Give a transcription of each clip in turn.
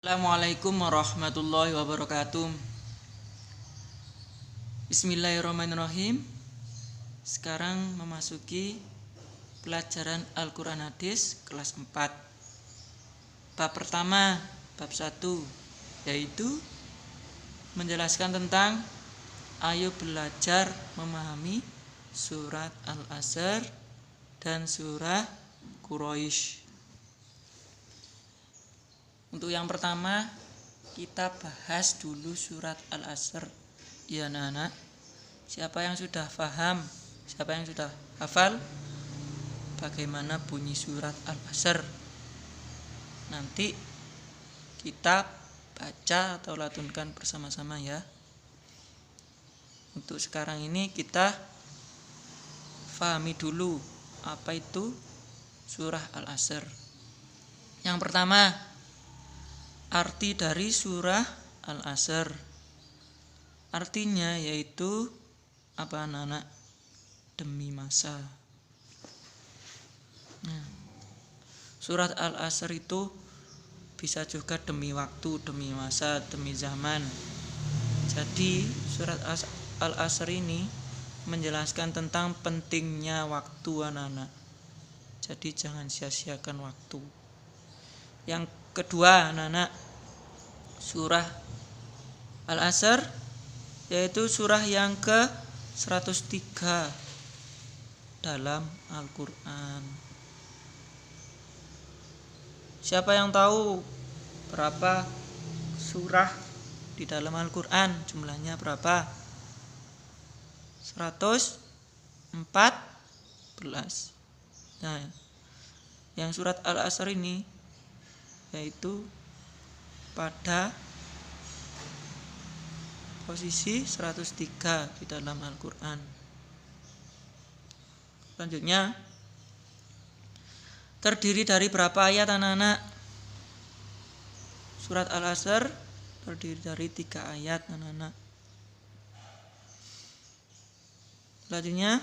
Assalamualaikum warahmatullahi wabarakatuh. Bismillahirrahmanirrahim. Sekarang memasuki pelajaran Al-Quran Hadis kelas 4. Bab pertama, bab 1, yaitu menjelaskan tentang ayo belajar memahami surat Al-Asr dan surah Quraisy. Untuk yang pertama, kita bahas dulu surat Al-Asr. Ya anak-anak, siapa yang sudah paham, siapa yang sudah hafal bagaimana bunyi surat Al-Asr? Nanti kita baca atau latunkan bersama-sama ya. Untuk sekarang ini kita pahami dulu apa itu surah Al-Asr. Yang pertama, arti dari surah Al-Asr. Artinya yaitu apa anak-anak? Demi masa. Surat Al-Asr itu bisa juga demi waktu, demi masa, demi zaman. Jadi surat Al-Asr ini menjelaskan tentang pentingnya waktu anak-anak. Jadi jangan sia-siakan waktu. Yang kedua anak-anak, surah Al-Asr yaitu surah yang ke-103 dalam Al-Quran. Siapa yang tahu berapa surah di dalam Al-Quran? Jumlahnya berapa? 114. Nah, yang surat Al-Asr ini yaitu pada posisi 103 di dalam Al-Quran. Selanjutnya, terdiri dari berapa ayat anak-anak? Surat Al-Asr terdiri dari 3 ayat anak-anak. Selanjutnya,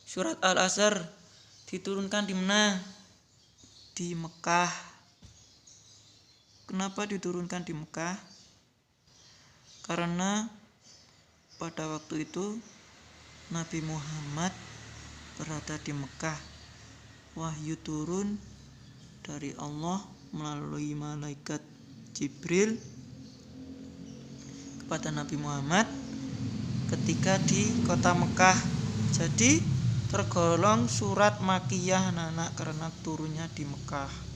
surat Al-Asr diturunkan di mana? Di Mekah. Kenapa diturunkan di Mekah? Karena pada waktu itu Nabi Muhammad berada di Mekah. Wahyu turun dari Allah melalui malaikat Jibril kepada Nabi Muhammad ketika di kota Mekah. Jadi tergolong surat Makkiyah anak-anak karena turunnya di Mekah.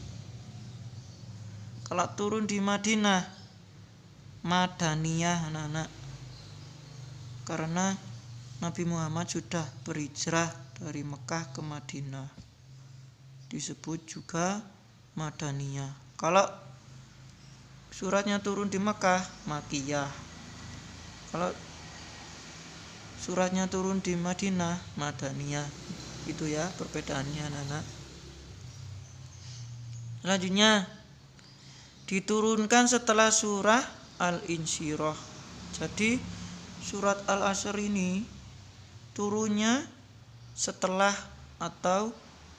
Kalau turun di Madinah, Madaniyah anak-anak, karena Nabi Muhammad sudah berhijrah dari Mekah ke Madinah, disebut juga Madaniyah. Kalau suratnya turun di Mekah, Makkiyah. Kalau suratnya turun di Madinah, Madaniyah. Itu ya perbedaannya anak-anak. Selanjutnya, diturunkan setelah surah Al-Insyirah. Jadi surat Al-Asr ini turunnya setelah atau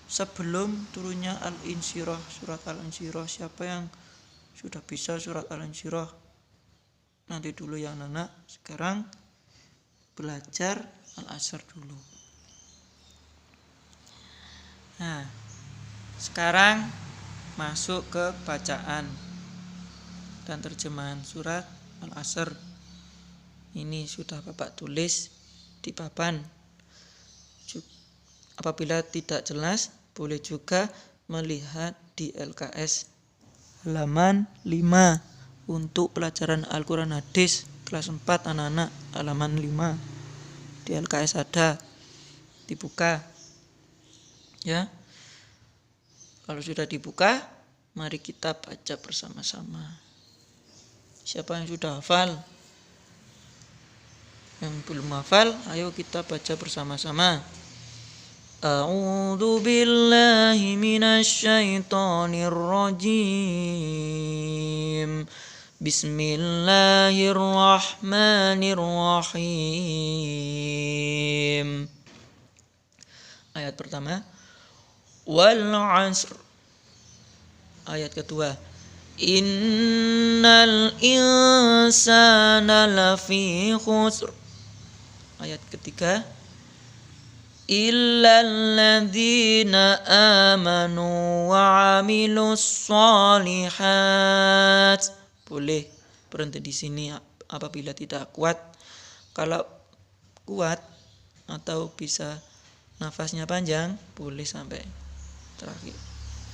sebelum turunnya Al-Insyirah. Surat Al-Insyirah, siapa yang sudah bisa surat Al-Insyirah? Nanti dulu ya anak-anak. Sekarang belajar Al-Asr dulu. Nah, sekarang masuk ke bacaan dan terjemahan surat Al-Asr. Ini sudah Bapak tulis di papan. Apabila tidak jelas, boleh juga melihat di LKS halaman 5 untuk pelajaran Al-Quran Hadis kelas 4 anak-anak, halaman 5 di LKS ada, dibuka ya. Kalau sudah dibuka, mari kita baca bersama-sama. Siapa yang sudah hafal? Yang belum hafal, ayo kita baca bersama-sama. A'udzu billahi minasy syaithanir rajim. Bismillahirrahmanirrahim. Ayat pertama, wal 'asr. Ayat kedua, Innal insana lafi khusr. Ayat ketiga, illal ladzina amanu wa amilus solihat. Boleh berhenti di sini apabila tidak kuat. Kalau kuat atau bisa nafasnya panjang, boleh sampai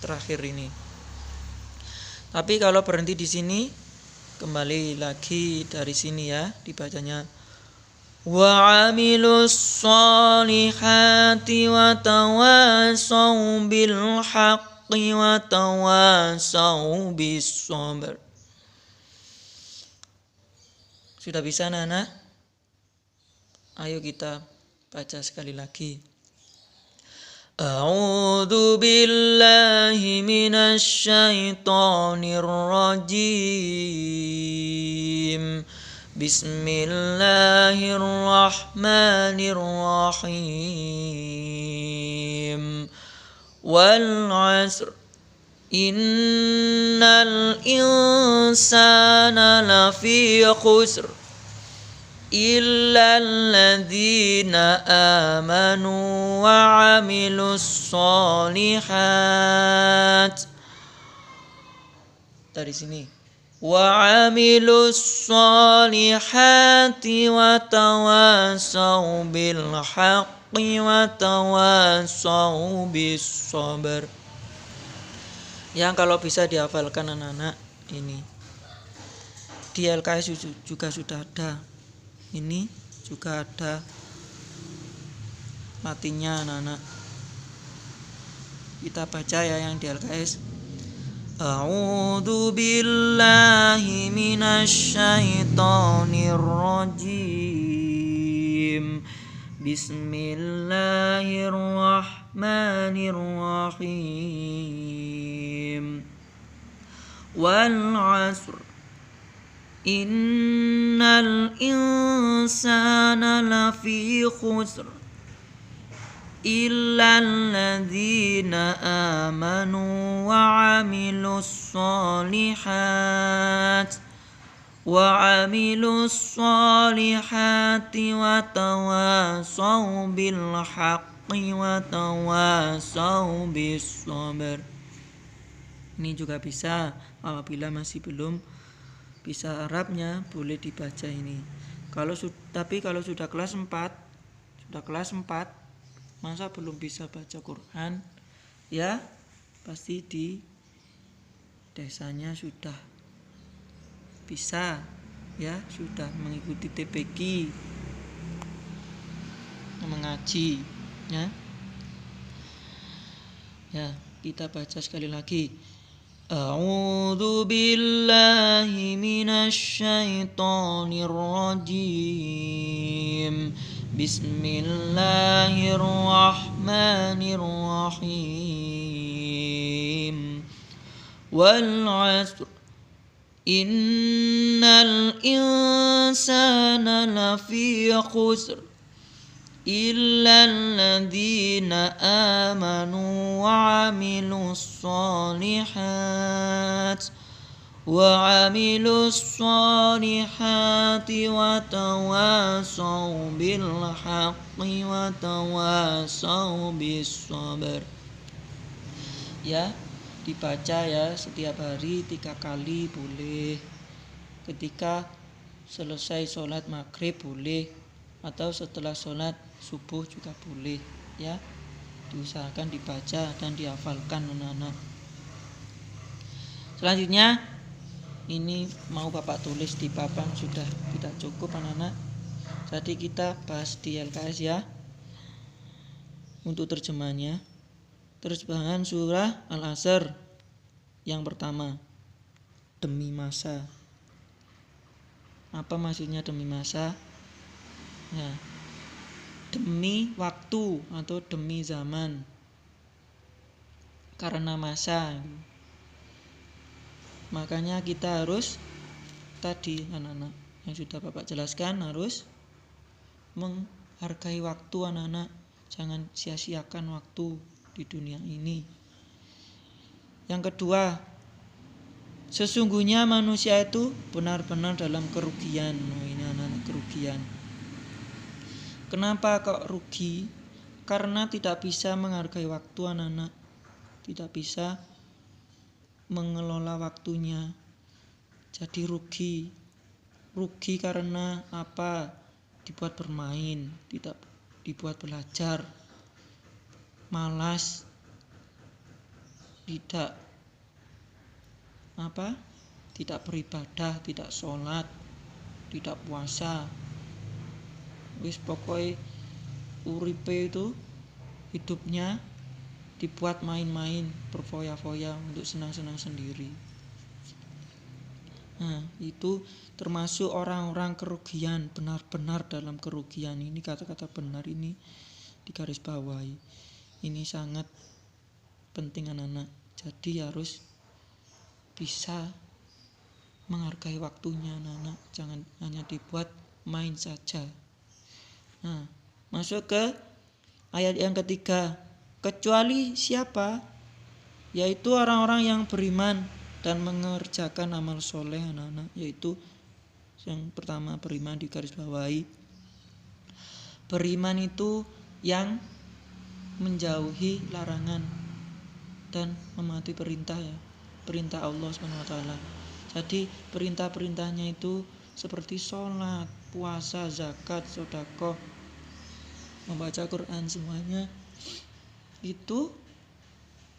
terakhir ini. Tapi kalau berhenti di sini, kembali lagi dari sini ya, dibacanya wa amilus solihati wa tawasau bil haqqi wa tawasau bis sabr. Sudah bisa Nana? Ayo kita baca sekali lagi. A'udzu billahi minasy syaithanir rajim. Bismillahirrahmanirrahim. Wal 'asr. Innal insana lafi khusr. Illal ladzina amanu wa amilus solihat. Dari sini. Wa amilus solihati wa tawasau bil haqqi wa tawasau bis sabr. Yang kalau bisa dihafalkan anak-anak ini. Di LKS juga sudah ada. Ini juga ada matinya anak-anak. Kita baca ya yang di LKS. A'udzu billahi minasy syaithanir rajim. Bismillahirrahmanirrahim. Wal 'asr. Innal insana lafi khusr. Illal ladzina amanu wa amilus solihat wa tawasau bil haqqi wa tawasau bis sabr. Ini juga bisa apabila masih belum bisa Arabnya, boleh dibaca ini. Tapi kalau sudah kelas 4, masa belum bisa baca Quran? Ya, pasti di desanya sudah bisa ya, sudah mengikuti TPQ mengaji ya. Ya, kita baca sekali lagi. A'udzu billahi minasy syaithanir rajim. Bismillahirrahmanirrahim. Wal 'asr. Innal insana lafi khusr. Illal ladzina amanu wa amilus solihati wa tawasau bil haqqi wa tawasau bis sabr. Ya, dibaca ya setiap hari 3 kali boleh. Ketika selesai sholat maghrib boleh, atau setelah sholat subuh juga boleh ya. Diusahakan dibaca dan dihafalkan anak-anak. Selanjutnya ini mau Bapak tulis di papan, sudah tidak cukup anak-anak. Tadi kita bahas di LKS ya. Untuk terjemahannya, terjemahan surah Al-Asr yang pertama, demi masa. Apa maksudnya demi masa? Ya, demi waktu atau demi zaman, karena masa. Makanya kita harus tadi anak-anak yang sudah Bapak jelaskan, harus menghargai waktu anak-anak. Jangan sia-siakan waktu di dunia ini. Yang kedua, Sesungguhnya manusia itu benar-benar dalam kerugian. Ini anak-anak kerugian. Kenapa kok rugi? Karena tidak bisa menghargai waktu anak-anak. Tidak bisa mengelola waktunya. Jadi rugi. Rugi karena apa? Dibuat bermain, tidak dibuat belajar. Malas. Tidak beribadah, tidak sholat, tidak puasa. Wis pokoknya uripe itu hidupnya dibuat main-main, berfoya-foya untuk senang-senang sendiri. Nah, itu termasuk orang-orang kerugian, benar-benar dalam kerugian. Ini kata-kata benar ini digarisbawahi. Ini sangat penting anak-anak. Jadi harus bisa menghargai waktunya anak-anak. Jangan hanya dibuat main saja. Nah, masuk ke ayat yang ketiga. Kecuali siapa? Yaitu orang-orang yang beriman dan mengerjakan amal soleh anak-anak. Yaitu yang pertama beriman digarisbawahi. Beriman itu yang menjauhi larangan dan mematuhi perintah ya. Perintah Allah SWT. Jadi perintah-perintahnya itu seperti sholat, puasa, zakat, sedekah, membaca Quran, semuanya itu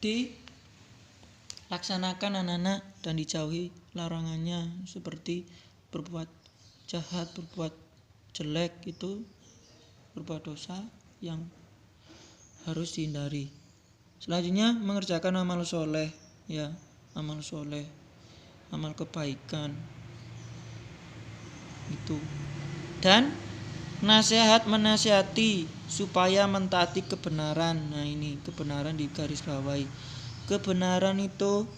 dilaksanakan anak-anak dan dijauhi larangannya, seperti berbuat jahat, berbuat jelek, itu berbuat dosa yang harus dihindari. Selanjutnya mengerjakan amal soleh ya, amal soleh, amal kebaikan itu, dan menasihati supaya mentaati kebenaran. Nah, ini kebenaran di garis bawahi. Kebenaran itu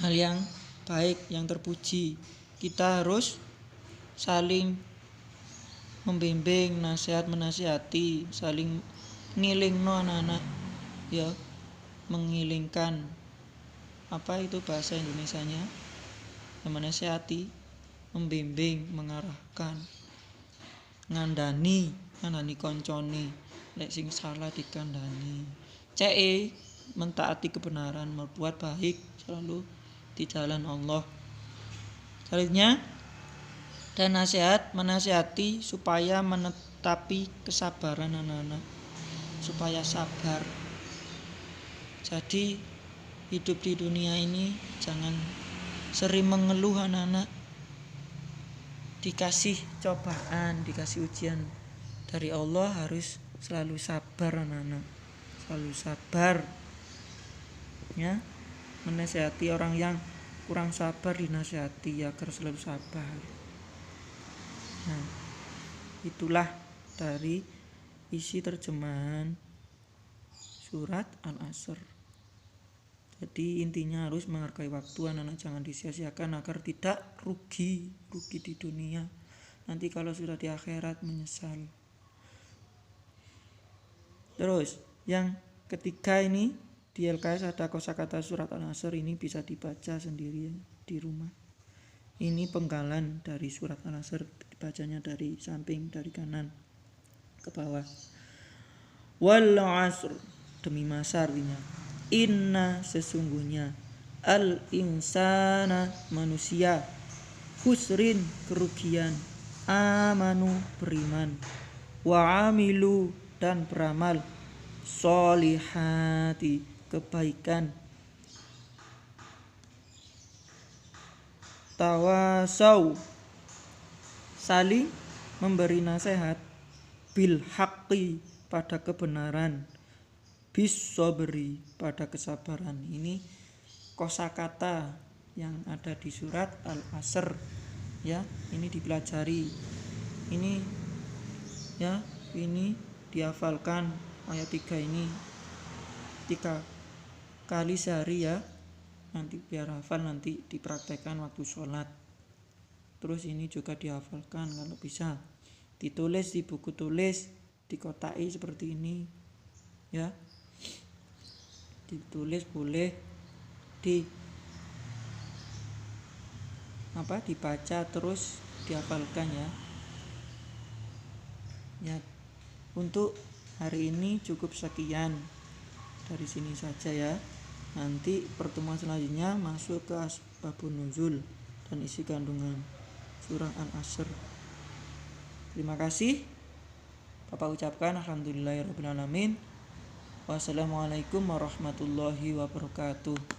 hal yang baik, yang terpuji. Kita harus saling membimbing, menasihati, saling ngilingno anak-anak ya, mengilingkan. Apa itu bahasa Indonesianya? Menasihati, membimbing, mengarahkan, ngandani koncone, lek sing salah dikandani. Mentaati kebenaran, berbuat baik selalu di jalan Allah. Selanjutnya, dan menasihati supaya menetapi kesabaran anak-anak, supaya sabar. Jadi hidup di dunia ini jangan sering mengeluh anak-anak. Dikasih cobaan, dikasih ujian dari Allah, harus selalu sabar anak-anak. Selalu sabar ya. Menasihati orang yang kurang sabar, dinasihati agar selalu sabar. Nah, itulah dari isi terjemahan surat Al-Asr. Jadi intinya harus menghargai waktu anak-anak, jangan disia-siakan agar tidak rugi di dunia. Nanti kalau sudah di akhirat menyesal. Terus yang ketiga ini di LKS ada kosakata surat Al-Asr, ini bisa dibaca sendiri di rumah. Ini penggalan dari surat Al-Asr, dibacanya dari samping, dari kanan ke bawah. Wal 'asr, demi masa artinya. Inna, sesungguhnya, al insana, manusia, khusrin, kerugian, amanu, beriman, wa amilu, dan beramal, solihati, kebaikan, tawasau, saling memberi nasihat, bil haqqi, pada kebenaran, bis sabri, pada kesabaran. Ini kosakata yang ada di surat Al-Asr ya, ini dipelajari. Ini ya, ini dihafalkan ayat 3 ini 3 kali sehari ya. Nanti biar hafal, nanti dipraktekkan waktu sholat. Terus ini juga dihafalkan kalau bisa. Ditulis di buku tulis, dikotai seperti ini ya. Ditulis boleh, dibaca terus dihafalkan ya. Ya, untuk hari ini cukup sekian. Dari sini saja ya. Nanti pertemuan selanjutnya masuk ke asbabun nuzul dan isi kandungan surah Al-Asr. Terima kasih. Bapak ucapkan alhamdulillahirabbil alamin. Wassalamualaikum warahmatullahi wabarakatuh.